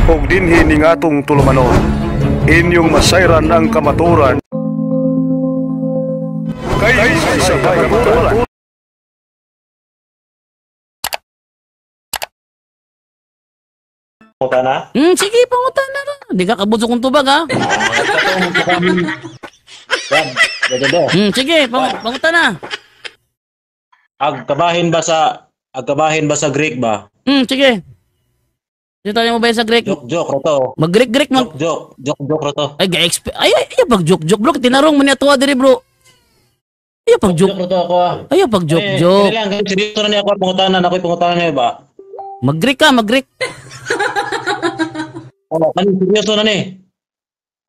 ug dinhi ning atong tulumanon. Inyong masayran ang kamaturan kay sa kamaturan. Punta na? Sige, pangutan na. Di ka kabutso kong tubag, ha? Sige, pangutan na. Agkabahin ba sa Greek ba? Sige. Dito tayo mo ba sa Greek? Joke roto. Mag-Greek. Joke roto. Ay, pag joke, bro. Tinarong man atuwa diri, bro. Ay, pag joke. Roto ako ah. Ay, pag joke. Kaya lang, seryoso na niya ako pangutanan. Ako'y pangutanan niya ba? Mag-Greek ka, mag-Greek. Seryoso na ni.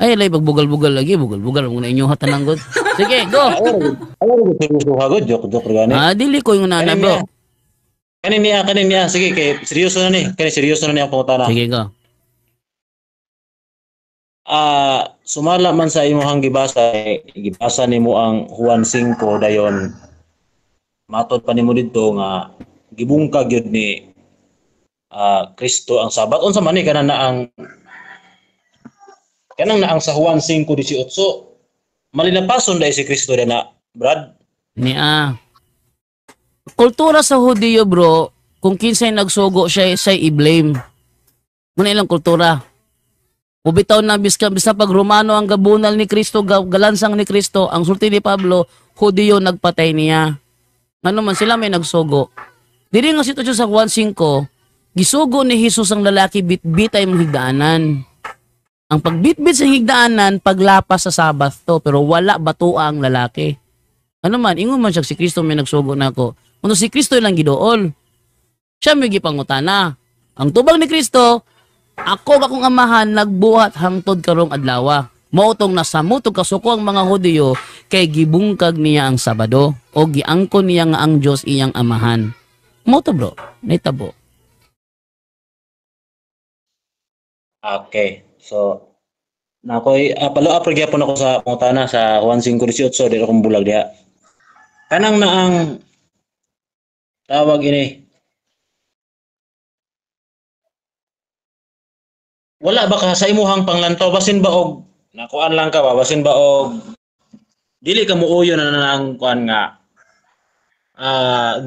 Ay, lay, pagbugal-bugal lagi. Bugal-bugal. Muna inyo hatan ng god. Sige, go. Ayaw, seryoso ka god. Joke gani. Dili ko yung nana, bro. Kanin niya. Sige, kay seryoso na ni. Seryoso na niya ako pangutanan. Sige, go. Sumala man sa imong gibasa nimo ang Juan 5 dayon. Matod pa nimo didto nga gibungkag gyud ni Kristo ang Sabat. Unsa man ni kanang naang sa Juan 5:18 malinapason dai si Kristo na, Brad. Kultura sa Hudiyo, bro, kung kinsay nagsugo siya i-blame. Muna ilang kultura. Ubitaw na bisa pag Romano ang gabunal ni Kristo, galansang ni Kristo, ang sulti ni Pablo, Hudiyo nagpatay niya. Ano man sila may nagsugo. Diri nga sitwasyon sa Juan 5, gisugo ni Jesus ang lalaki bitbitay mong higdaanan. Ang pagbitbit sa higdaanan, paglapas sa Sabath to, pero wala batua ang lalaki. Ano man, ingon man siya si Kristo may nagsugo na ako. Kung si Kristo lang gidool, siya may gipangutana. Ang tubag ni Kristo, ako akong amahan nagbuhat hangtod karong adlaw. Mautong nasamutog kasuko ang mga Hudiyo kay gibungkag niya ang Sabado o giangkon niya nga ang Dios iyang amahan. Moto bro, naitabo. Okay. So nakoy follow up gyapon ako sa pangutana sa Juan 5:18 dili akong bulag diha. Kanang naang tawag ini. Wala ba ka sa imuhang panglantaw basin ba og nakuan lang ka ba basin ba og dili ka muuyo na nang kuan nga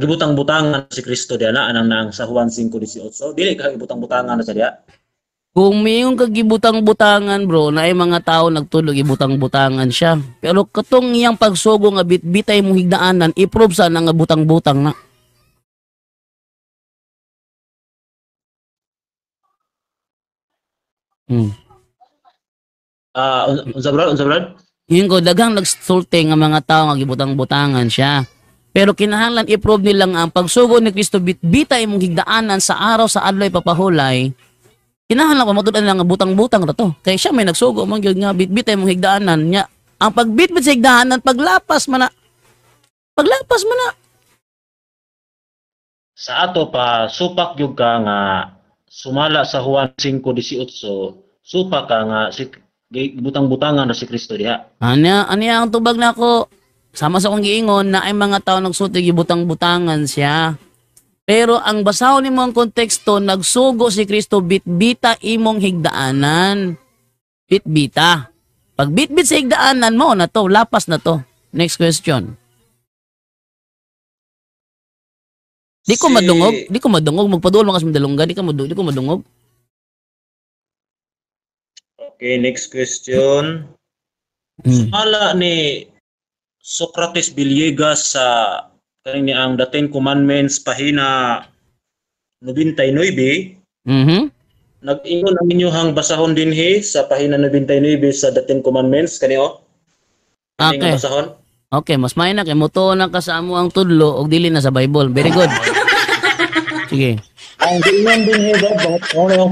gibutang-butangan si Kristo diha na anang naang sa Juan 5:18 dili ka gibutang-butangan na sa diha. Kung mayong kagibutang-butangan bro, na ay mga tao nagtulog ibutang-butangan siya. Pero katong iyang pagsugo nga bitbitay mong higdaanan, i-prove sa nga butang-butang na. Unsa brad? Yung ko, daghang nagsulti nga mga tao nga gibutang-butangan siya. Pero kinahanglan i-prove nilang ang pagsugo ni Kristo bitbitay mong higdaanan sa araw sa adlaw papahulay. Kinahanglan ko matudan nga butang-butang ra to. Kay siya may nagsugo man gyud nga bitbitay mong higdaanan nya. Ang pagbitbit sa higdaanan paglapas man na. Sa ato pa supak gyud ka nga sumala sa Juan 5:18 supak ka nga si butang-butangan na si Kristo diha. Anya ang tubag nako. Sama sa kong giingon na ay mga tao nagsulti gibutang-butangan siya. Pero ang basahon nimo ang konteksto, nagsugo si Kristo bitbita imong higdaanan. Bitbita. Pag bitbit sa higdaanan mo na to, lapas na to. Next question. Di ko madungog, magpaduol mga sumdalungga, di ko madungog. Okay, next question. Sumala ni Socrates Villegas sa kaning ang The Ten Commandments pahina 99. Nag-ingon ang inyong basahon dinhi sa pahina 99 sa The Ten Commandments kaniyo. Okay. Basahon? Okay, mas may na kay moto na ka sa amo ang tudlo og dili na sa Bible. Very good. Sige. Ang ingon dinhi dapat ano yung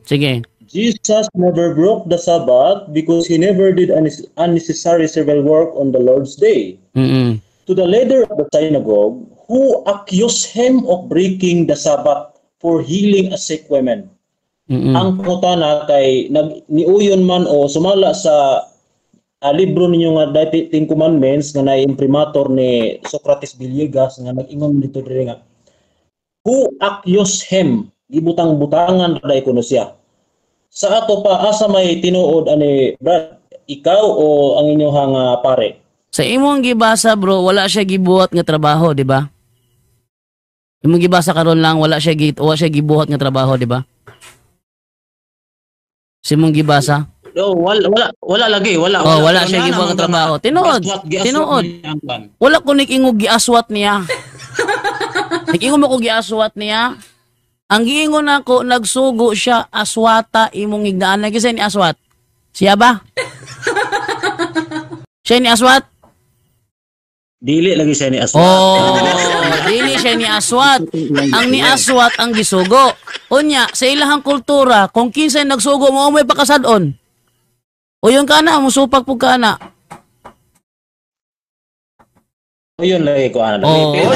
Sige. Jesus never broke the Sabbath because he never did unnecessary civil work on the Lord's day. To the leader of the synagogue, who accused him of breaking the Sabbath for healing a sick woman. Ang putana kay niuyon man o sumala sa libro ninyo nga Ten Commandments nga na-imprimator ni Socrates Villegas nga nag-ingon dito diri nga who accused him gibutang-butangan raday kuno siya. Sa ato pa asa may tinuod ani Brad, ikaw o ang inyong pare? Sa imong gibasa bro, wala siya gibuhat nga trabaho, di ba? Imong gibasa karon lang wala siya gibuhat nga trabaho, di ba? Sa imong gibasa? No, wala lagi, wala. Oh, wala siya gibuhat nga trabaho. Tinuod. Wala ko ning-ingog giaswat niya. Ning-ingog mo ko giaswat niya. Ang giingon ako, nagsugo siya, aswata, imong higdaan. Nagkisa ni aswat? Siya ba? Siya ni aswat? Dili lagi siya ni aswat. Oh, dili siya ni aswat. Ang ni aswat ang gisugo. Unya, sa ilahang kultura, kung kinsay nagsugo mo, may pakasadon. O yung kana, musupak po kana. O yun lagi ko ano. Oh, yun.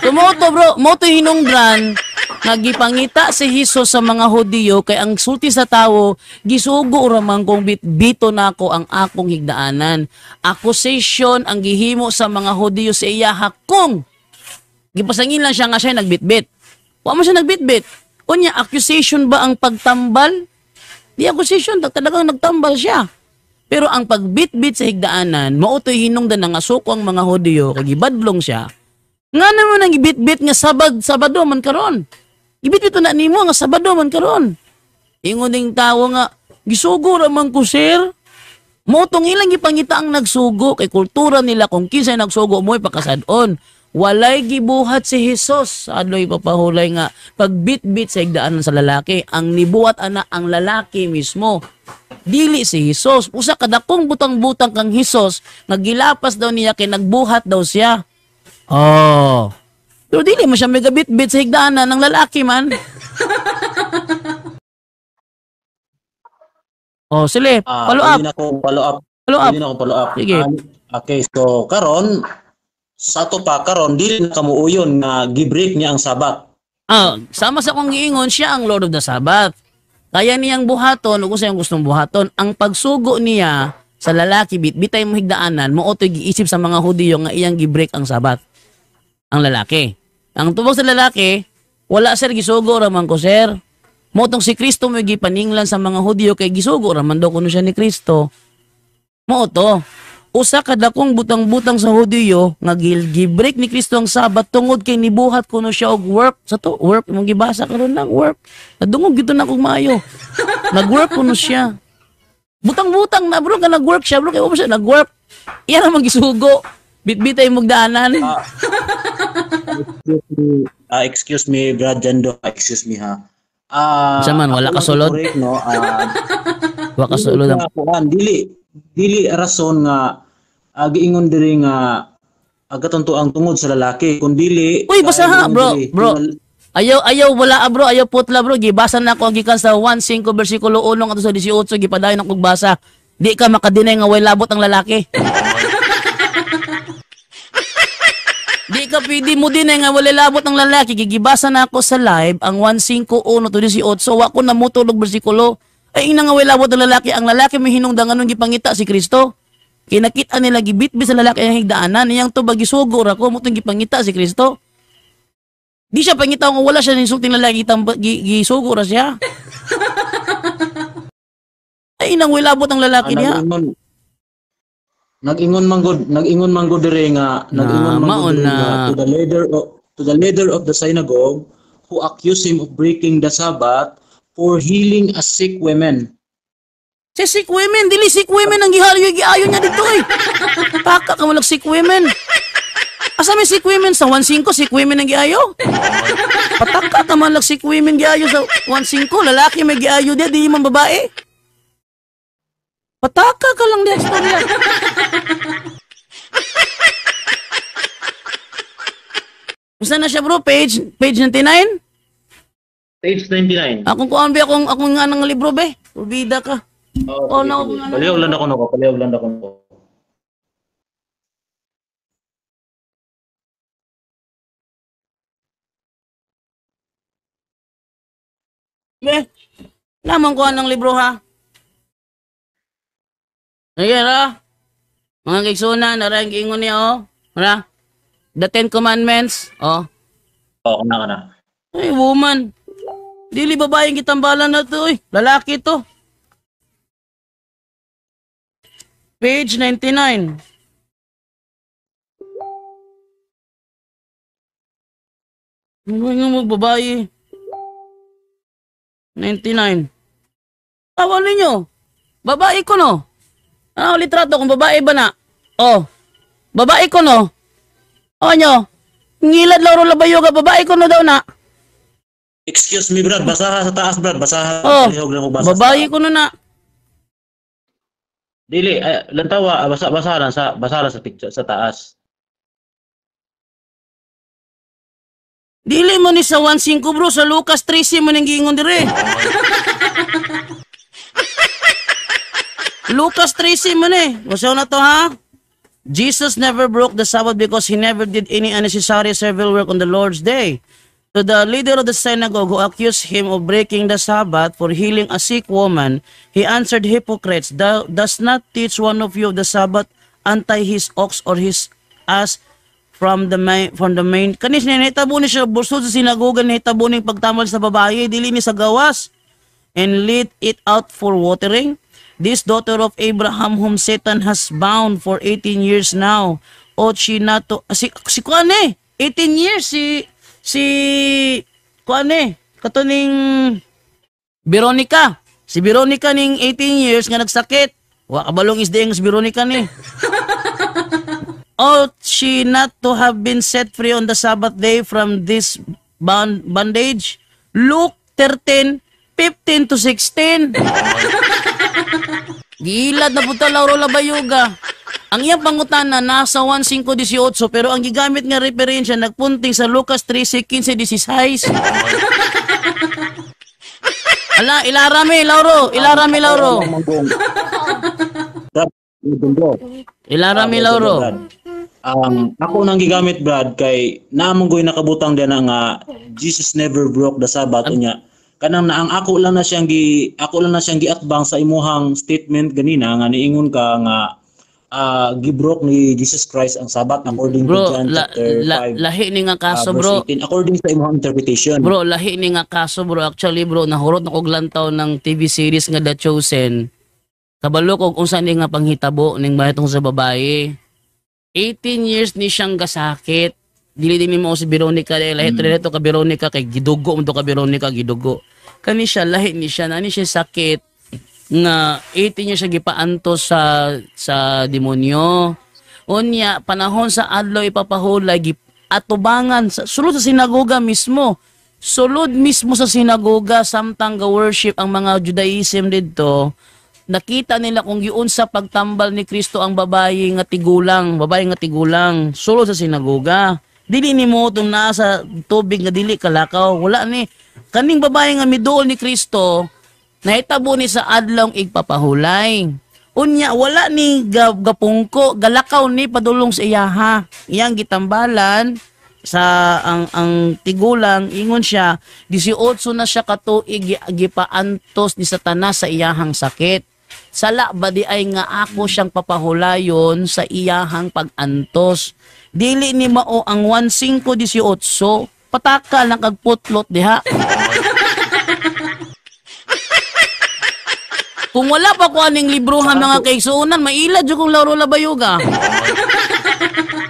Tumoto bro, moto hinungdan, nagipangita si Hesus sa mga Hudiyo kay ang sulti sa tawo gisugo raman kung bito nako ang akong higdaanan. Accusation ang gihimo sa mga Hudiyo sa iya hakong gipasangin lang siya nga siya nagbitbit. Wa mo siya nagbitbit. Unya accusation ba ang pagtambal? Di accusation, talagang nagtambal siya. Pero ang pagbitbit sa higdaanan, mao toy hinungdan nga suko ang mga Hudiyo kay gibadlong siya. Nga naman ang gibitbit nga Sabado man karon. Gibitbit na nimo nga Sabado man karon. Ingon ding tawo nga gisugo ra man ko sir. Mo tong ilang gipangita ang nagsugo kay kultura nila kung kinsa nagsugo mo'y pakasad-on. Walay gibuhat si Hesus. Adoy papahulay nga pagbitbit sa higdaanan sa lalaki. Ang nibuhat ana ang lalaki mismo. Dili si Hesus. Usa kadakong butang-butang kang Hesus nagilapas daw niya kay nagbuhat daw siya. Oh. Pero dili mo siya megabit-bit sa higdaanan ng lalaki man. Oh, sile, follow up. Hindi na ako follow up. Hindi na ako follow up. Sige. Okay, so karon sa to pa karon dili na kamuuyon na gibreak niya ang Sabat. Sama sa kong giingon siya ang Lord of the Sabbath. Kaya niyang buhaton o kung siyang gustong buhaton, ang pagsugo niya sa lalaki bitay mo higdaanan, mo otoy giisip sa mga Hudiyo nga iyang gibreak ang Sabat. Ang lalaki. Ang tubog sa lalaki, wala sir gisugo raman ko sir. Motong si Kristo mo gipaninglan sa mga Hudiyo kay gisugo raman daw kuno siya ni Kristo. Mo to. Usa ka dakong butang-butang sa Hudiyo nga gibreak ni Kristo ang Sabat tungod kay nibuhat kuno siya og work. Sa to, work imong gibasa karon lang work. Nadungog gito na kog maayo. Nag-work kuno siya. Butang-butang na bro ka nag-work siya bro kay siya nag-work. Iya ra man gisugo. Bitbitay mong daanan. Excuse me, Brad Jando. Excuse me ha. Saman wala ka sulod. No? Wala ka sulod. Dili rason nga giingon diri nga agatonto ang tungod sa lalaki kun dili. Uy, basa ha, bro. Ayaw wala bro, ayaw putla bro. Gibasa na ko gikan sa 1:5 bersikulo 1 ato sa 18 gipadayon ako basa. Di ka makadinay nga way labot ang lalaki. Di ka pwede mo din nga wala labot ng lalaki. Gigibasa na ako sa live ang 1:5:1 to 18. So ako na mo tulog bersikulo. Ay ina nga wala labot ng lalaki. Ang lalaki may hinungdan anong gipangita si Kristo. Kinakita nila gibitbit sa lalaki ang higdaanan. Niyang to bagisugo ra ko mo tong gipangita si Kristo. Di siya pangita nga wala siya insulting lalaki gisugo ra siya. Ay ina nga wala labot ang lalaki niya. Nag-ingon man gud dire nga to the leader of the synagogue who accused him of breaking the Sabbath for healing a sick women. Si sick women, dili sick women ang giayo niya dito eh. Taka ka malag sick women. Asa may sick women sa 1:5 sick women ang giayo? Pataka ka malag sick women giayo sa 1:5 lalaki may giayo dia di man babae. Pataka ka lang di istorya. Usa na siya bro, page 99? Page 99. Akong kuan be akong nga nang libro be. Ubida ka. Oh no. Paliw lang ako nako. Be. Naman kuan ng libro ha. Sige ra. Mga kaigsunan, narang giingon niya oh. Ra. The 10 Commandments, oh. Oh, kana. Ay, woman. Dili babaeng gitambalan na to, lalaki to. Page 99. Ano mo babae? 99. Tawag ninyo. Babae ko no. Ano litrato kung babae ba na? Oh. Babae ko no. O nyo. Ngilad Lauro Labayoga, babae ko no daw na. Excuse me, Brad. Basaha sa taas, Brad. Basaha. Oh. Basa Babae ko no na. Dili, lantawa, basaha lang sa picture sa taas. Dili mo ni sa 1.5 bro, sa Lucas 13 mo nang giingon dire. Lucas 13 mo ni. Masaw na to ha? Jesus never broke the Sabbath because he never did any unnecessary servile work on the Lord's day. To the leader of the synagogue who accused him of breaking the Sabbath for healing a sick woman, he answered, "Hypocrites, does not teach one of you of the Sabbath untie his ox or his ass from the main." Kanis ni nahitabo ni siya busod sa sinagoga, nahitabo ni pagtamal sa babae, dili ni sa gawas, and lead it out for watering. This daughter of Abraham whom Satan has bound for 18 years now, ought she not to... Si Kuane, 18 years, si Kuane, katuning Veronica. Si Veronica ning 18 years nga nagsakit. Wa kabalong is si Veronica ni. Ought she not to have been set free on the Sabbath day from this bondage? Luke 13:15 to 16. Gilad na puta Lauro Labayoga. Ang iyang pangutana nasa 1.5.18 pero ang gigamit nga referensya nagpunting sa Lucas 13:15-16. Ala, ilarami Lauro. Ilarami Lauro. Ako nang gigamit Brad kay naamong nakabutang din nga Jesus never broke the Sabbath unya. Kanang na ang ako lang na siyang giatbang sa imuhang statement ganina nga niingon ka nga gibroke ni Jesus Christ ang Sabbath according to John chapter 5. Lahi ni nga kaso bro. 18, according sa imong interpretation. Bro, lahi ni nga kaso bro. Actually bro, nahurot na kog lantaw ng TV series nga The Chosen. Kabalo kog unsa ni nga panghitabo ning bahetong sa babaye. 18 years ni siyang gasakit. Dili din mo si Veronica dahil lahi to ka Veronica kay gidugo mo to ka Veronica gidugo. Kani siya lahi ni siya nani siya sakit nga 18 niya siya gipaantos sa demonyo. Unya panahon sa adlaw ipapahulay atubangan sulod sa sinagoga mismo. Sulod mismo sa sinagoga samtang ga-worship ang mga Judaism didto. Nakita nila kung giun sa pagtambal ni Kristo ang babae nga tigulang sulod sa sinagoga. Dili ni mo itong nasa tubig nga dili kalakaw. Wala ni. Kaning babae nga miduol ni Kristo, nahitabo ni sa adlaw igpapahulay. Unya, wala ni gapungko, galakaw ni padulong sa iyaha. Iyang gitambalan sa ang tigulang, ingon siya, 18 na siya katuig gipaantos ni Satanas sa iyahang sakit. Sala ba di ay nga ako siyang papahulayon sa iyahang pag-antos. Dili ni mao ang 1.5.18 patakal ng kagputlot diha. Kung wala pa ko aning libruhan mga kaigsuunan, mailad jud kong Lauro Labayoga.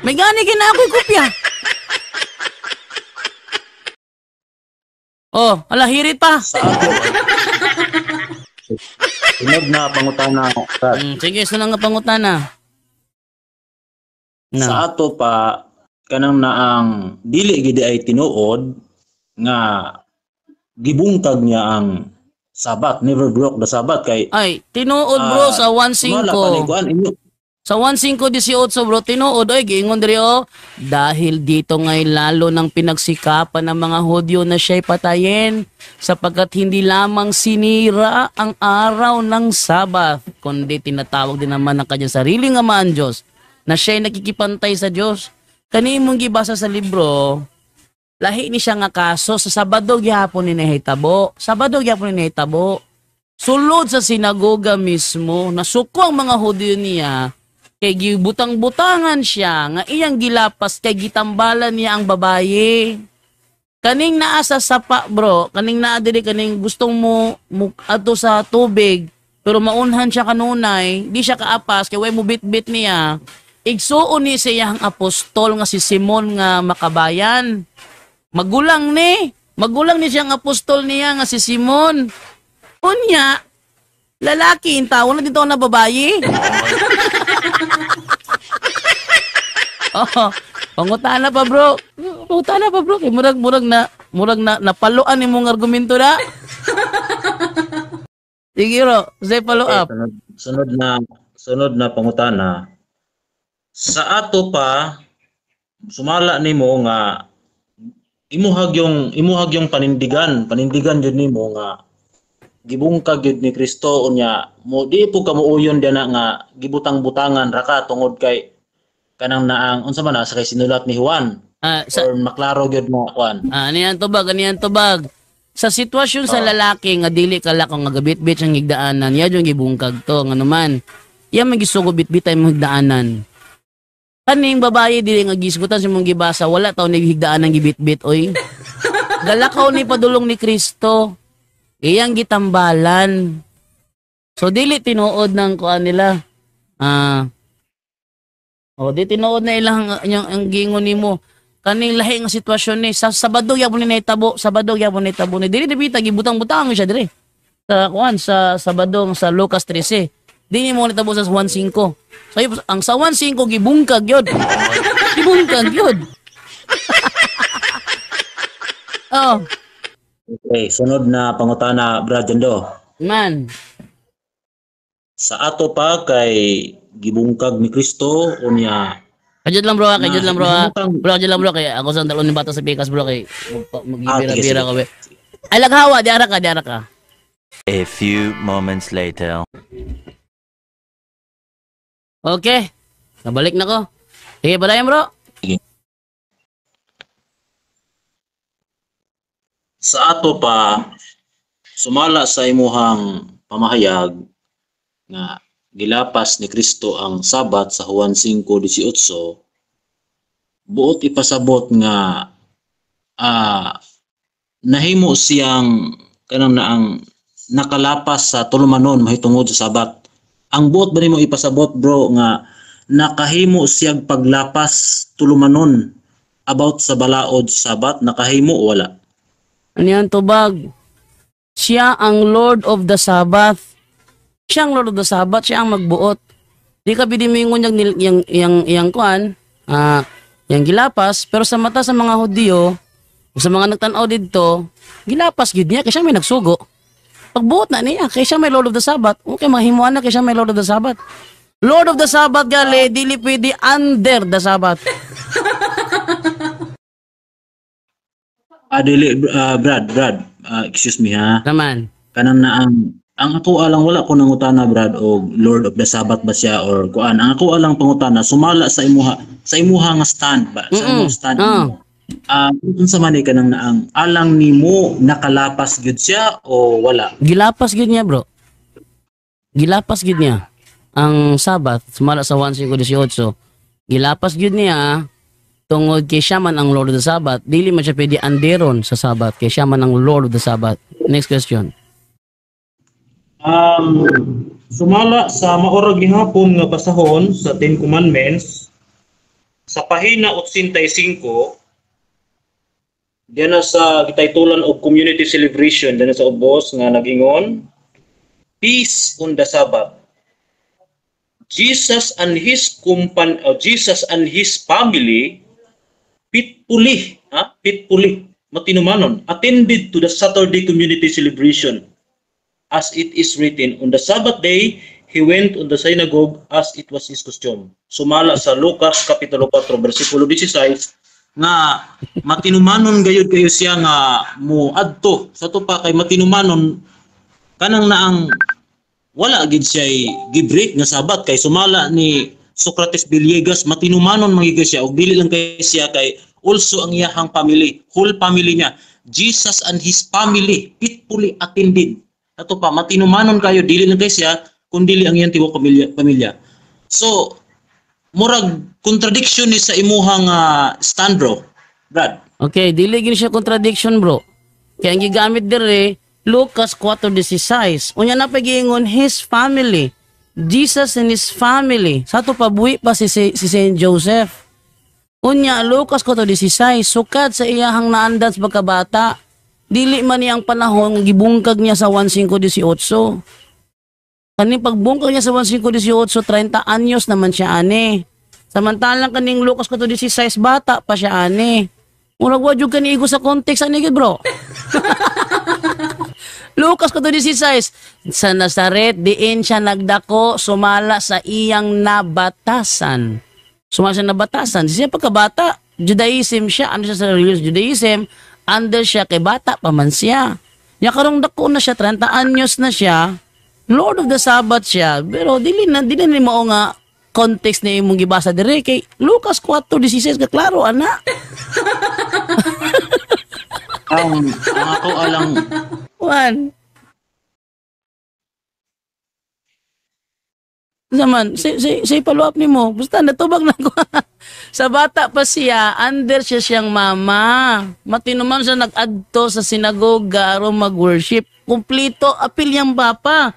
May gani kina ako'y kopya. Oh, ala hirit pa. Sunod na pangutana. Sige, sunod nga pangutana. Sa ato pa kanang naang dili gid ay tinuod nga gibungkag niya ang Sabat, never broke the Sabat kay ay tinuod bro sa 1.5. Sa 1.5.18 bro tinuod oy giingon diri dahil dito ngay lalo nang pinagsikapan ng mga Hudyo na siya'y patayin sapagkat hindi lamang sinira ang araw ng Sabat kundi tinatawag din naman ng kanyang sariling Ama ang Diyos na siya'y nakikipantay sa Diyos. Kanimong gibasa sa libro, lahi ni siya nga kaso sa Sabado gyapon ni nahitabo. Sabado gyapon ni nahitabo. Sulod sa sinagoga mismo, nasuko ang mga Hudyo niya kay gibutang-butangan siya nga iyang gilapas kay gitambalan niya ang babaye. kaning naa sa sapa, bro, kaning naa diri kaning gustong mo adto sa tubig, pero maunhan siya kanunay, di siya kaapas kay way mo bit-bit niya. Igsuon ni siyang apostol nga si Simon nga makabayan. Magulang ni siyang apostol niya nga si Simon. Unya, lalaki in tao na dito na babayi. Oh, pangutana pa bro. Pangutana pa bro. Kay murag na napaluan ni mong argumento na. Sige bro, say follow up. Sunod na pangutana. Sa ato pa sumala nimo nga imuhag yung panindigan jud nimo nga gibungkag jud ni Kristo unya mo di po kamuuyon diana nga gibutang-butangan ra ka tungod kay kanang naang unsa man sa kay sinulat ni Juan or maklaro gyud mo kuan. Aniyan tubag. Sa sitwasyon sa lalaki nga dili kala ko nga gabit-bit ang higdaanan, ya yung gibungkag to nga naman. Ya magisugo bit-bitay mo higdaanan. Kaning babae dili nga gisgutan sa mong gibasa, wala taw naghigdaanan gibit-bit oy. Galakaw ni padulong ni Kristo. Iyang gitambalan. So dili tinuod ng kuan nila. Di tinuod na ilang ang gingon nimo. Kaning lahi nga sitwasyon ni sa Sabado gyapon ni nahitabo, ni dili dibita gibutang-butang siya dire. Sa kuan sa Sabado sa Lucas 13. Dili mo nahitabo sa 1:5. So ang sa 1:5 gibungkag gyud. Oh. Okay, sunod na pangutana Brad Jando. Man. Sa ato pa kay gibungkag ni Kristo unya Kajud lang bro. Kajud lang bro kay ako sa dalon ni bata sa Pikas bro kay magibira-bira ka be. Ay laghawa di ara ka. A few moments later. Okay. Nabalik na ko. Sige, padayon bro. Sa ato pa sumala sa imuhang pamahayag nga gilapas ni Kristo ang Sabat sa Juan 5:18, buot ipasabot nga nahimo siyang kanang naang nakalapas sa tulumanon mahitungod sa Sabat. Ang buot ba nimo ipasabot bro nga nakahimo siyang paglapas tulumanon about sa balaod sa Sabat, nakahimo o wala? Ano yan tubag? Siya ang Lord of the Sabbath. Siya ang Lord of the Sabbath, siya ang magbuot. Di ka bidimingon yung kuan, yung gilapas, pero sa mata sa mga Hudyo, sa mga nagtanaw dito, gilapas gid niya kasi siya may nagsugo. Pagbuot na niya, kaya siya may Lord of the Sabbath. Okay, mahimuan na kaya siya may Lord of the Sabbath. Lord of the Sabbath gali, dili pwede under the Sabbath. Brad, excuse me ha. Naman. Kanang na ang ako alang wala ko nangutana Brad og Lord of the Sabbath ba siya or kuan. Ang ako alang pangutana sumala sa imuha nga stand ba? Sa imong stand. Unsa man ka nang naang alang nimo nakalapas gyud siya o wala? Gilapas gyud niya, bro. Gilapas gyud niya. Ang Sabbath sumala sa 1:5:18. Gilapas gyud niya tungod kay siya man ang Lord of the Sabbath. Dili man siya pwede anderon sa Sabbath kay siya man ang Lord of the Sabbath. Next question. Sumala sa maorag gihapon nga basahon sa Ten Commandments sa pahina 85 diyan sa gitaytulan og community celebration diyan sa ubos nga nagingon peace on the Sabbath. Jesus and his family pitpuli matinumanon attended to the Saturday community celebration. As it is written, on the Sabbath day, he went on the synagogue as it was his custom. Sumala sa Lucas Kapitulo 4, versikulo 16, nga matinumanon gayud kayo siya nga muadto sa tupa kay matinumanon kanang naang wala gid siya gibreak nga Sabat kay sumala ni Socrates Villegas matinumanon mangigay siya og dili lang kay siya kay also ang iyahang family, whole family niya. Jesus and his family pitfully attended. Ato pa matinumanon kayo dili lang kay siya kundi ang iyang tibuok pamilya. So murag contradiction ni sa imuhang stand bro, Brad. Okay, dili gini siya contradiction, bro. Kaya ang gigamit dire Lucas 4:16. Unya na pagingon his family. Jesus and his family. Sa to pabuhi pa si Saint Joseph. Unya Lucas 4:16, sukad sa iyahang naandan sa pagkabata. Dili man niyang panahon gibungkag niya sa 15:18. Kaning pagbungkag niya sa 15:18, 30 anyos naman siya ani. Samantalang kaning Lucas 4:16, bata pa siya ani. Murag wa jud kaniigo sa context ani gid, bro. Lucas 4:16, sa Nazaret diin siya nagdako, sumala sa iyang nabatasan. Sumala sa nabatasan, siya pagkabata, Judaism siya, ano siya sa religious Judaism, under siya kay bata pa man siya. Nya karong dako na siya, 30 anyos na siya, Lord of the Sabbath siya, pero dili na mao nga context na imong gibasa dire kay Lucas 4:16 ka klaro ana. Ang ako alang Juan. Naman, say follow up ni mo. Basta natubag na ko. Sa bata pa siya, under siya siyang mama. Matinuman siya nag-adto sa sinagoga aron mag-worship. Kumplito apil yang papa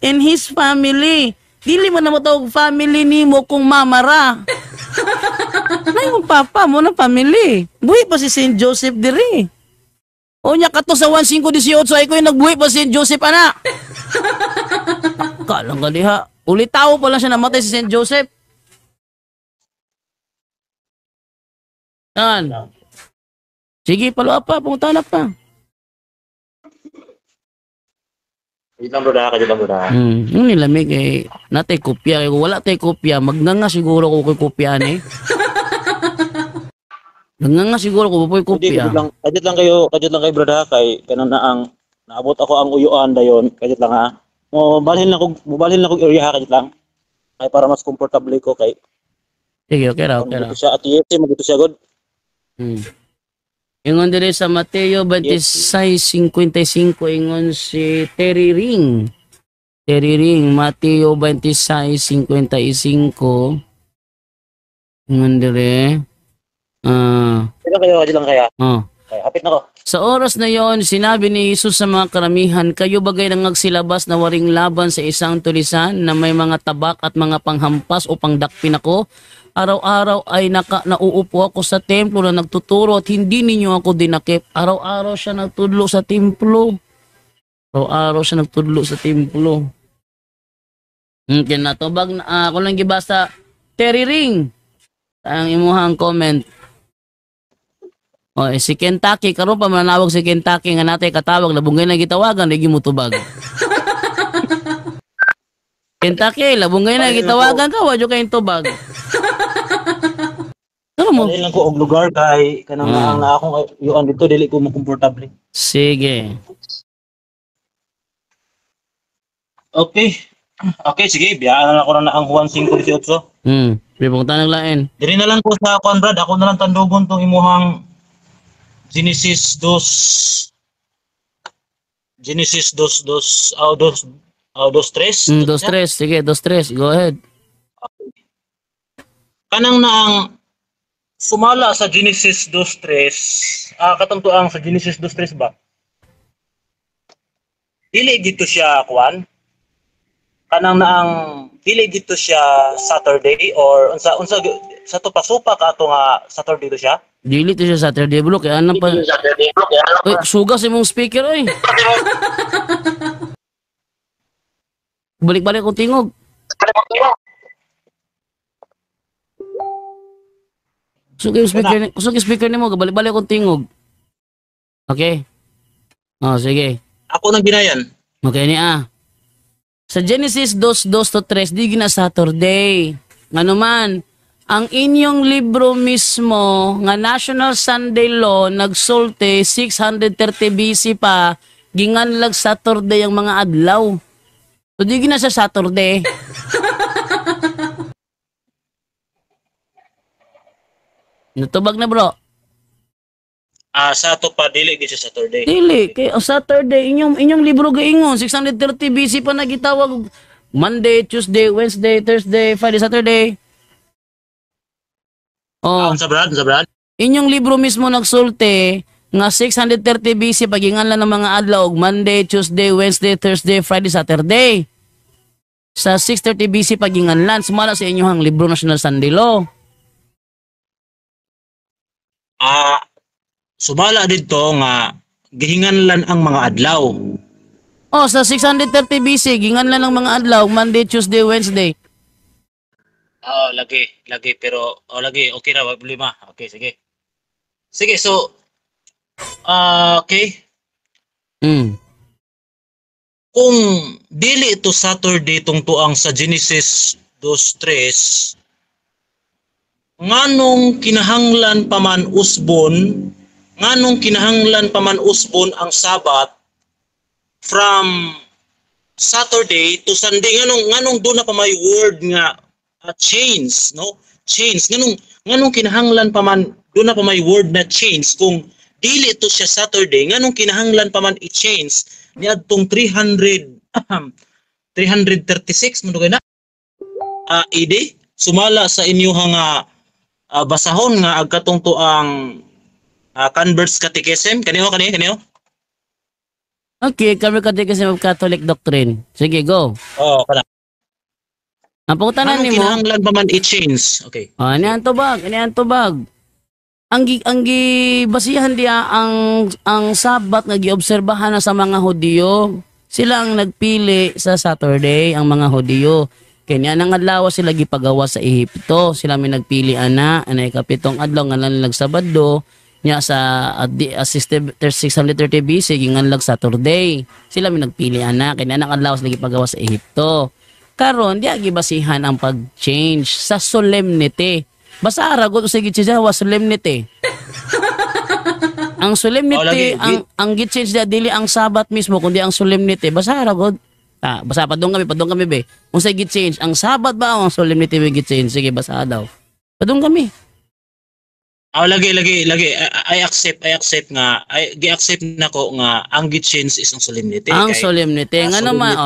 and his family. Dili man na mo tawag family nimo kung mama ra. Na yung papa mo na family. Buhi pa si Saint Joseph diri. O nya kato sa 15:18 ay ko yung nagbuhi pa si Saint Joseph ana. Kalang ka diha. Uli-tao pa lang siya namatay si Saint Joseph. Yan. Sige, follow up pa. Pumunta na pa. Kajit lang bro da. Yung nilamig eh. Natay kopya. Kung wala tayo kopya, magnganga siguro ko ko'y kopya eh. Magnganga siguro ko po kopya. Kajit lang kayo bro da. Kay ganun na ang naabot ako ang uyuan dayon. Kajit lang ha. Mubalhin lang kog area ha, kajit lang. Kay para mas komportable ko kay. Sige, okay ra. Siya at yes, magito siya god. Ingon dire sa Mateo 26:55 ingon si Terry Ring, Mateo 26:55 ingon dire Kajit lang kaya. Okay, hapit na ko. Sa oras na yon, sinabi ni Jesus sa mga karamihan, kayo bagay nangagsilabas na waring laban sa isang tulisan na may mga tabak at mga panghampas o pangdakpin ako. Araw-araw ay nauupo ako sa templo na nagtuturo at hindi ninyo ako dinakip. Araw-araw siya nagtudlo sa templo. Kinatubag na ako lang gibasa Terry Ring. Ang imuhang comment. Si Kentucky, karon pa manawag si Kentucky nga natay katawag, labungay na gitawagan, lagi mo tubag. Kentucky, labungay na gitawagan ka, wadyo kayong tubag. Ano mo? Dili lang ko og lugar kay kanang na akong yuan dito dili ko mo komportable. Sige. Okay, sige, biyaan na ako na ang 15:18. Pipunta ng lain. Diri na lang ko sa kuan brad, ako na lang tandugon tong imuhang Genesis 2:3. 2:3, sige, 2:3, go ahead. Kanang naang sumala sa Genesis 2:3, katong tuang sa Genesis 2:3 ba? Dili gito siya kuan. Kanang naang dili gito siya Saturday or unsa sa to pasupa ka ato nga Saturday to siya. Dili to siya Saturday bro, kaya anong pa... Uy, sugas imong speaker, oy. Balik-balik kong tingog. Kusog yung speaker ni mo, balik-balik kong tingog. Okay? Sige. Ako nang binayan. Okay niya. Sa Genesis 2:2-3, di gina Saturday. Ano man, ang inyong libro mismo nga National Sunday Law nagsulti 630 BC pa ginganlag Saturday ang mga adlaw. So di gina sa Saturday. Natubag na bro. Sa to pa dili gid sa Saturday. Dili kay Saturday inyong libro gaingon 630 BC pa nagitawag Monday, Tuesday, Wednesday, Thursday, Friday, Saturday. Sa Brad. Inyong libro mismo nagsulti nga 630 BC pagingan lang ng mga adlaw og Monday, Tuesday, Wednesday, Thursday, Friday, Saturday. Sa 630 BC pagingan lan sumala sa inyong libro National Sunday Law. Sumala dito nga gihinganlan ang mga adlaw. Oh, sa 630 BC ginganlan ng mga adlaw Monday, Tuesday, Wednesday. Lagi pero lagi okay ra wag problema. Okay, sige. Sige, so okay. Kung dili ito Saturday tungtuang sa Genesis 2:3, nganong kinahanglan pa man usbon ang Sabat from Saturday to Sunday, nganong do na pa may word nga change, no? Change, nganong kinahanglan pa man do na pa may word na change kung dili ito siya Saturday, nganong kinahanglan pa man i-change niadtong 336 mo na AD sumala sa inyo nga basahon nga agkatong to ang Converts Catechism kaniho. Okay, Converts Catechism of Catholic Doctrine. Sige, go. Kana. Ang pangutanan nimo, kinahanglan pa man i-change. Okay. Ani ang tubag. Ang basihan diya ang Sabat nga giobserbahan na sa mga Hudiyo. Sila ang nagpili sa Saturday, ang mga Hudiyo. Kanya nang adlaw sila gipagawa sa Ehipto. Sila may nagpili ana, anay kapitong adlaw nga lang Sabado nya sa 630 BC ginganlag Saturday. Sila may nagpili ana, kanya nang adlaw sila gipagawa sa Ehipto. Karon diya gibasihan ang pag-change sa solemnity. Basta aragot sa gitsa wa solemnity. Ang solemnity ang gitchange da dili ang Sabat mismo kundi ang solemnity. Basta aragot. Basta padung kami be. Kung sa gitchange ang Sabat ba ang solemnity may gitchange? Sige basa daw. Padung kami. Lagi. I accept nga. Gi-accept nako nga ang gitchange is ang solemnity. Ang solemnity nga naman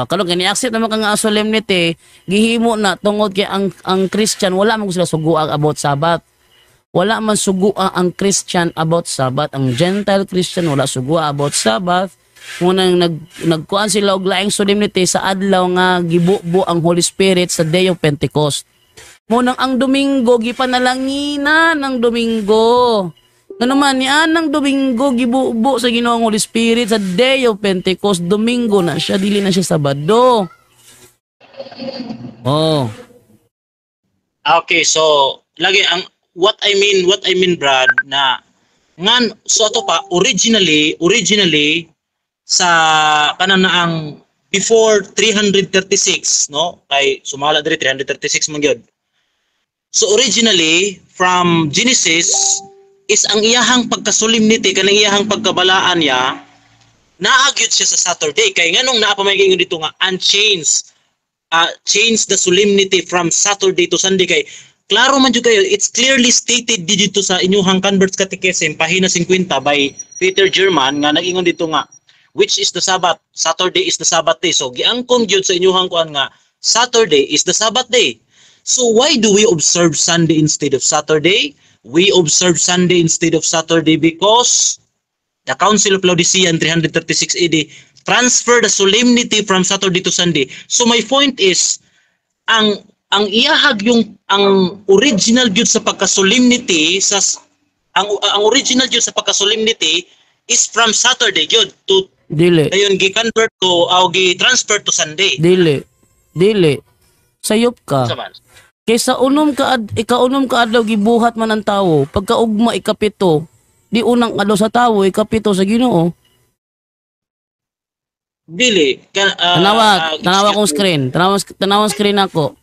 karon gani accept naman ka nga ang solemnity gihimo na tungod kay ang Christian wala man sila suguan about Sabat. Wala man suguan ang Christian about Sabat. Ang Gentile Christian wala suguan about Sabat. Munang nagkuan sila og laing solemnity sa adlaw nga gibubo ang Holy Spirit sa Day of Pentecost. Munang ang Domingo gipanalangina ng Domingo. Naman ni anang Domingo gibubo sa Ginoong Holy Spirit sa Day of Pentecost. Domingo na siya, dili na siya Sabado. Okay, so lagi ang what I mean Brad na ngan so ato pa originally sa kanang before 336 no kay sumala diri 336 man gyud. So originally from Genesis is ang iyahang pagka-solemnity kanang iyahang pagkabalaan niya naagyud siya sa Saturday kay nganong naa pa may gingon dito nga unchanged change the solemnity from Saturday to Sunday kay klaro man jud kayo it's clearly stated dito sa inyong Converts Catechism pahina 50 by Peter German nga nag-ingon dito nga which is the Sabbath. Saturday is the Sabbath day. So giangkon gyud sa inyong kuan nga Saturday is the Sabbath day. So why do we observe Sunday instead of Saturday? We observe Sunday instead of Saturday because the Council of Laodicea in 336 AD transferred the solemnity from Saturday to Sunday. So my point is ang iyahag yung ang original gyud sa pagka-solemnity sa ang original gyud sa pagka-solemnity is from Saturday gyud to dili. Dayon gi-convert to gi-transfer to Sunday. Dili. Sayop ka. Kaysa ikaunom ka adlaw gibuhat man ang tawo, pagkaugma ikapito, di unang adlaw sa tawo ikapito sa Ginoo. Dili. Tanawa kong screen. Tanawa screen ako.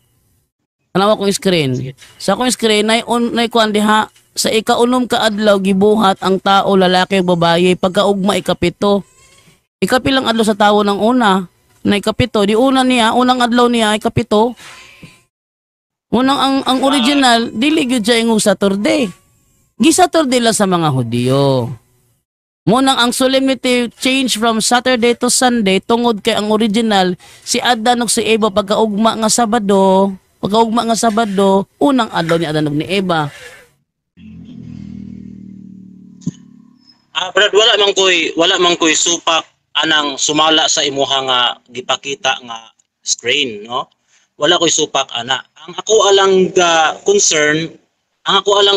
Tanawa kong screen. Sa akong screen nay kuan diha sa ikaunom ka adlaw gibuhat ang tao lalaki o babaye pagkaugma ikapito. Ikapilang adlaw sa tawo ng una na ikapito di unang adlaw niya ikapito. Unang ang original dili gyud siya ingong Saturday. Gi-Saturday lang sa mga Hudiyo. Munang ang solemnity change from Saturday to Sunday tungod kay ang original si Adan ug si Eva pagkaugma nga Sabado, unang adlaw ni Adan ug ni Eva. Brad, wala man koy supak anang sumala sa imuha nga gipakita nga screen, no? Wala koy supak ana. Ang ako alang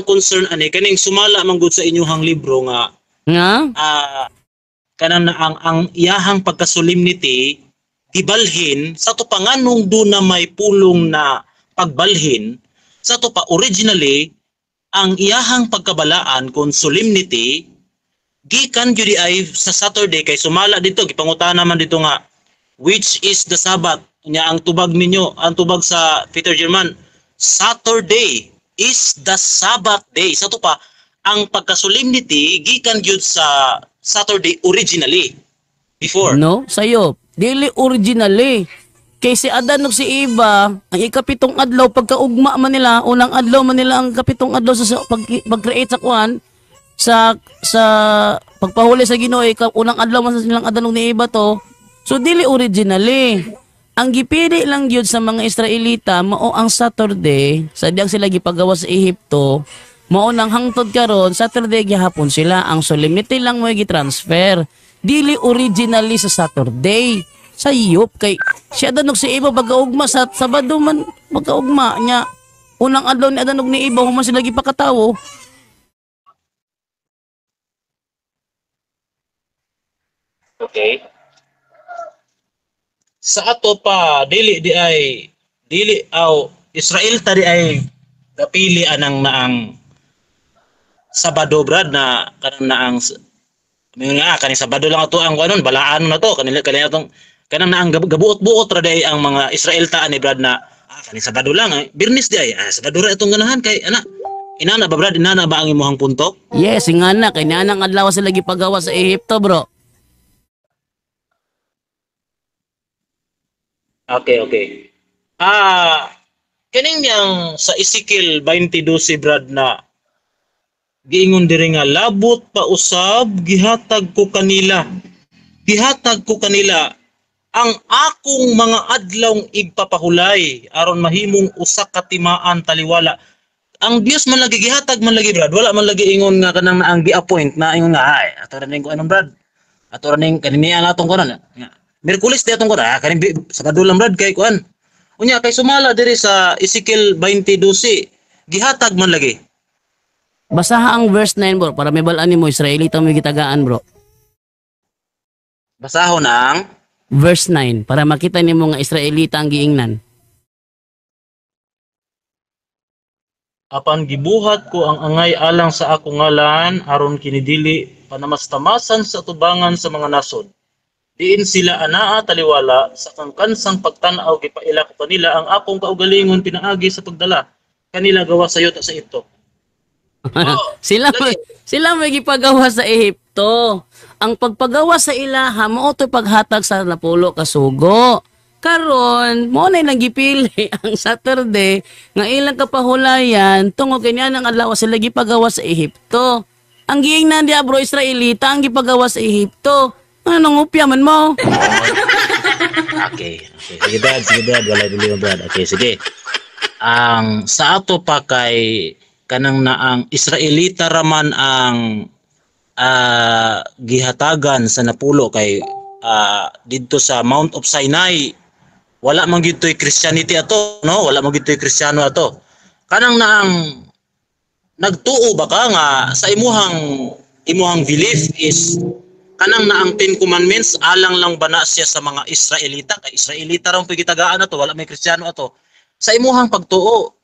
concern ani kaning sumala man gud sa inyuhang libro nga kanang na ang iyahang pagka-solemnity gibalhin sa to pa nganong do na may pulong na pagbalhin sa to pa originally ang iyahang pagkabalaan kon solemnity gikan gyud ay sa Saturday kay sumala dito gipangutana man dito nga which is the Sabbath nya ang tubag ninyo ang tubag sa Peter German Saturday is the Sabbath day sa to pa ang pagka-solemnity gikan gyud sa Saturday originally before no sayo dili originally kay si Adan ug si Eva ang ikapitong adlaw pagkaugma man nila unang adlaw man nila ang kapitong adlaw sa pag-create sa kuan sa pagpahuli sa Ginoo unang adlaw man sa silang Adan ug ni Eva to so dili originally ang gipili lang gyud sa mga Israelita mao ang Saturday sa diyang sila gipagawa sa Ehipto mao nang hangtod karon Saturday gihapon sila ang solemnity lang mo gi-transfer dili originally sa Saturday sayop kay si Adan ug si Eva pagkaugma sa Sabado man pagkaugma nya unang adlaw ni Adan ug ni Eva human sila gipakatawo. Okay. Sa ato pa dili Israel ta di ay napili anang naang Sabado brad na kanang naang kaning Sabado lang ato ang kuanon balaan na to kanila tong kanang naang gabuot-buot ra day ang mga Israel ta ani brad na kaning Sabado lang Birnis di ay Sabado ra itong ganahan kay ana inana ba brad inana ba ang imong punto? Yes ingana kay nanang adlaw sila gipagawa sa Ehipto bro. Okay. Kining yang sa Ezekiel 22 brad na giingon diri nga labot pa usab gihatag ko kanila ang akong mga adlawng igpapahulay aron mahimong usa ka timaan taliwala. Ang Dios man lagi gihatag man lagi brad wala man lagi ingon nga kanang naang gi-appoint na ingon nga ay ato ra ning ko anong brad ato ra ning kaninian natong kuno nga Miyerkules di atong kuno kaning Sabado lang brad kay kuan unya kay sumala diri sa Ezekiel 22 gihatag man lagi. Basaha ang verse 9 bro para may balaan nimo Israelita mo gitagaan bro. Basahon ang verse 9 para makita nimo nga Israelita ang giingnan. Apan gibuhat ko ang angay alang sa akong ngalan aron kinidili panamastamasan sa tubangan sa mga nasod. Diin sila anaa taliwala sa kangkansang pagtanaw gipaila ko kanila ang akong kaugalingon pinaagi sa pagdala kanila gawa sa yuta sa ito. Sila may gipagawa sa Ehipto. Ang pagpagawa sa ilaha mao to'y paghatag sa napulo ka sugo. Karon mo na lang gipili ang Saturday nga ilang kapahulayan tungod kanya nang adlaw sila gipagawa sa Ehipto. Ang giingnan diya bro Israelita ang gipagawa sa Ehipto. Anong upya man mo? Okay. Sige Brad. Wala dili Brad. Okay, sige. Ang sa ato pa kay kanang naang Israelita raman ang gihatagan sa napulo kay didto sa Mount of Sinai wala man gitoy Christianity ato no wala man gitoy Kristiyano ato kanang naang nagtuo ba ka nga sa imuhang belief is kanang naang 10 commandments alang lang ba na siya sa mga Israelita kay Israelita ra ang pagitagaan ato wala may Kristiyano ato sa imuhang pagtuo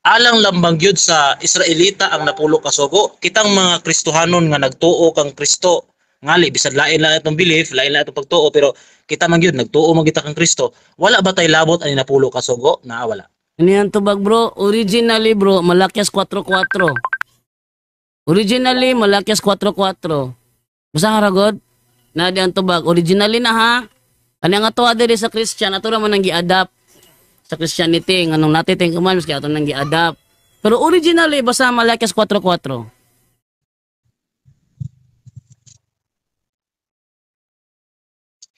alang lambang gyud sa Israelita ang napulo ka sugo kitang mga Kristohanon nga nagtuo kang Kristo ngali bisad lain lang itong belief lain lang itong pagtuo pero kita man gyud nagtuo man kita kang Kristo wala ba tay labot ani napulo ka sugo naa wala ano yan tubag bro originally bro Malakias 4:4 originally Malakias 4:4 basta haragod na di ang tubag originally na ha kanang ato adiri sa Christian ato ra man nang gi-adapt sa Christianity nganong natin Ten Commandments kaya ato nang gi-adapt pero originally basta Malakias 4:4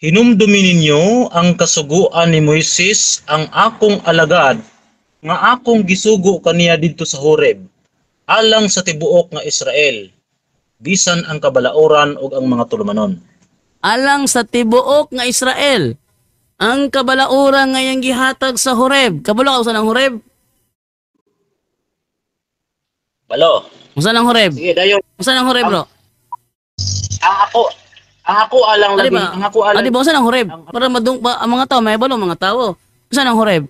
Hinumdumi ninyo ang kasuguan ni Moises ang akong alagad nga akong gisugo kaniya didto sa Horeb alang sa tibuok nga Israel bisan ang kabalauran ug ang mga tulumanon. Alang sa tibuok nga Israel, ang kabalauran nga iyang gihatag sa Horeb. Kabalo ka usan ang Horeb? Balo. Usan ang Horeb? Sige, dayon. Usan ang Horeb, bro? Ang ako alang Adi labi, ba? ang ako alang. Adi ba usan ang Horeb? Para ang mga tao may balo mga tao. Usan ang Horeb?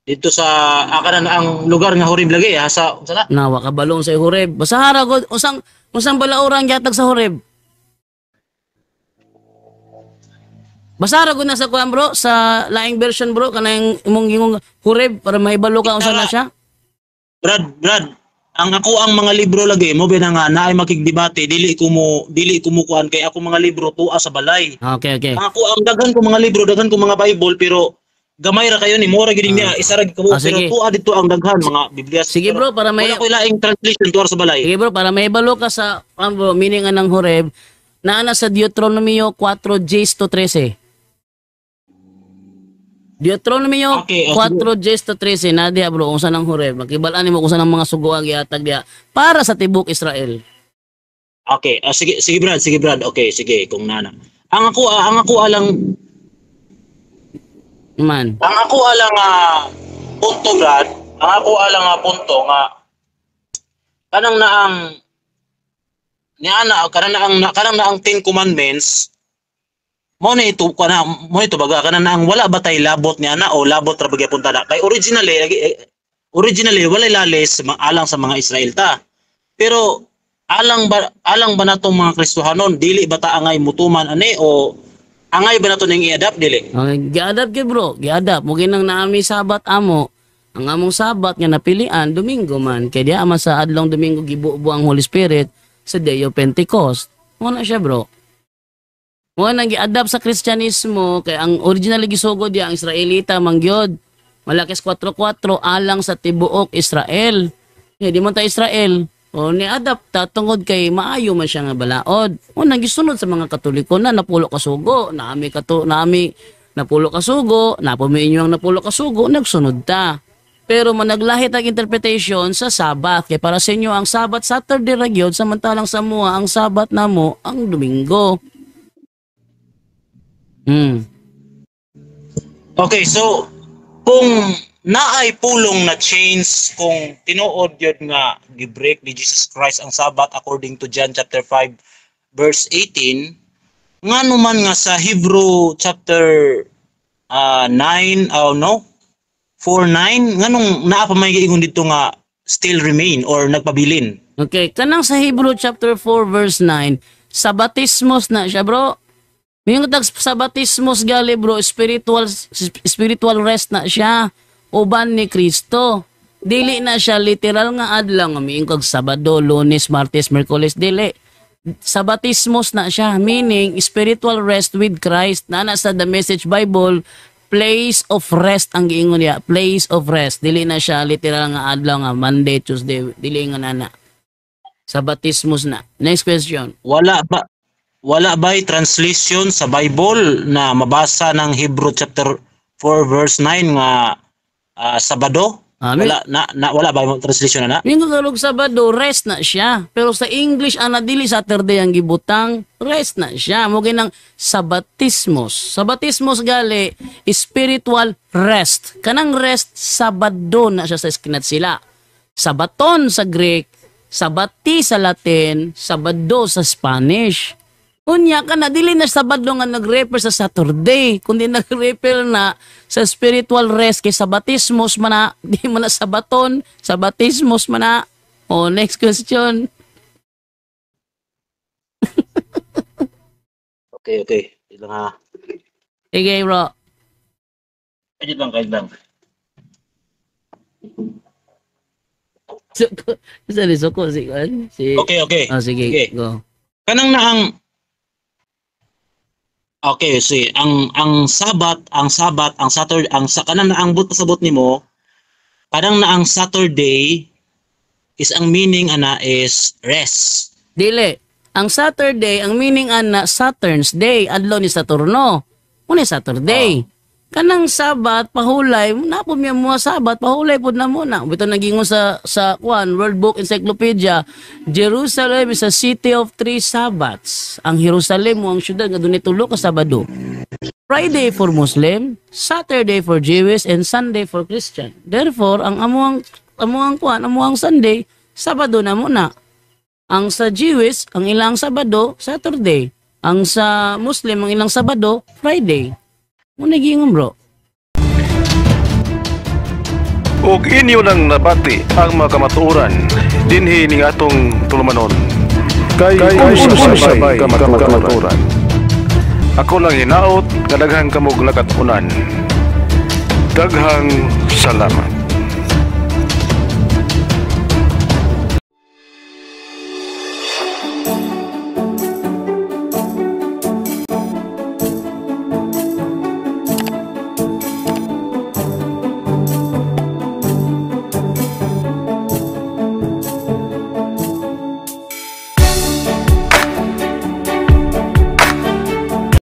Dito sa akanan ang lugar nga Horeb lagi sa sana. Nawa ka balong sa Horeb. Basahara god usang balauran gihatag sa Horeb. Basara ko na sa kuan bro, sa laing version bro, kanang imong Horeb para mahibalo ka unsa na siya. Brad, ang ako ang mga libro lagi mo ba nga naay makigdebate dili ko mo kuan kay ako mga libro tuwa sa balay. Okay. Ang ako ang daghan ko mga libro, daghan ko mga Bible pero gamay ra kayo ni mora gid niya isa ra gid kamo pero sige. tuwa dito ang daghan mga Biblia. Sige bro, para may wala ko laing translation tuwa sa balay. Sige bro, para mahibalo ka sa bro, meaning ng Horeb, naana sa Deuteronomio 4:10-13. Deuteronomio Okay, 4:10-13 na diha bro, kung saan ang Horeb. Makibalaan nimo kung saan ang mga suguag gihatag diha para sa tibok Israel. Okay, sige Brad. Okay, sige kung nana. Ang ako alang Man. Ang ako alang punto Brad, ang ako alang punto nga kanang naang niana kanang naang 10 commandments mo na ito baga kanang naang wala ba tay labot ni ana o labot ra bagay punta na kay originally wala lalis alang sa mga Israel ta. Pero alang ba natong mga Kristohanon dili ba ta angay mutuman ani o angay ba nato ning i-adapt dili? Okay, gi-adapt kay bro, gi-adapt. Mo ginang naami sabat amo. Ang among sabat nga napilian Domingo man kay diha man sa adlong Domingo gibuo ang Holy Spirit sa Day of Pentecost. Mo na siya bro. Mo nang gi-adapt sa Kristyanismo kay ang original gisugod diha ang Israelita mangyod. Malakis 4:4 alang sa tibuok Israel. Di man ta Israel. O ni-adapt ta tungod kay maayo man siya nga balaod. O nang gisunod sa mga Katoliko na napulo ka sugo, naami napulo ka sugo, napumiinyo ang napulo ka sugo, nagsunod ta. Pero managlahit ang interpretation sa Sabat. Kaya para sa inyo ang Sabat Saturday ra gyud samantalang sa mua ang Sabat namo ang Domingo. Okay, so kung naay pulong na change kung tinuod yun nga gi-break ni Jesus Christ ang Sabat according to John chapter 5 verse 18 ngano man nga sa Hebrew chapter 4:9 nganong naa pa may giingon dito nga still remain or nagpabilin. Okay, kanang sa Hebrew chapter 4 verse 9, sabatismos na siya bro. Yung sabatismos gali bro, spiritual rest na siya. Uban ni Kristo. Dili na siya literal nga adlaw nga miingkog Sabado, Lunes, Martes, Miyerkules dili. Sabatismos na siya, meaning spiritual rest with Christ. Na sa The Message Bible, place of rest ang giingon niya, place of rest. Dili na siya literal nga adlaw nga Monday, Tuesday, dili nga nana. Sabatismos na. Next question. Wala ba'y translation sa Bible na mabasa ng Hebrew chapter 4 verse 9 nga Sabado? Wala ba yung translation na? Yung kagalog Sabado, rest na siya. Pero sa English, dili Saturday ang gibutang, rest na siya. Mo ginang sabatismos. Sabatismos gali, spiritual rest. Kanang rest, Sabado na siya sa iskinat sila. Sabaton sa Greek, sabati sa Latin, Sabado sa Spanish. Unya ka na, dili na Sabado nga nag-refer sa Saturday, kundi nag-refer na sa spiritual rest kay sabatismos man na, di man na sabaton, sabatismos man na. O, next question. Okay. Ilang ha. Sige, bro. Kahit lang. Suko, si Okay. sige, go. Kanang naang okay, see, ang Sabat, ang Saturday, kanang naang sabot nimo, kanang naang Saturday is ang meaning ana is rest. Dili. Ang Saturday, ang meaning ana Saturn's Day, adlaw ni Saturno. Una Saturday. kanang Sabat pahulay napo miya mo Sabat pahulay pud na muna bitaw nagingon sa World Book Encyclopedia, Jerusalem is a city of 3 Sabbats. Ang Jerusalem mo ang syudad nga dunay 3 ka Sabado. Friday for Muslim, Saturday for Jewish, and Sunday for Christian. Therefore, ang amuang Sunday, Sabado na muna. Ang sa Jewish, ang ilang Sabado, Saturday. Ang sa Muslim, ang ilang Sabado, Friday. Muna gingon bro. Ug inyo nang nabati ang mga kamatuoran dinhi ning atong tulumanon. Kay sabay kamatuoran. Ako lang hinaot nga daghang kamog lakatunan. Daghang salamat.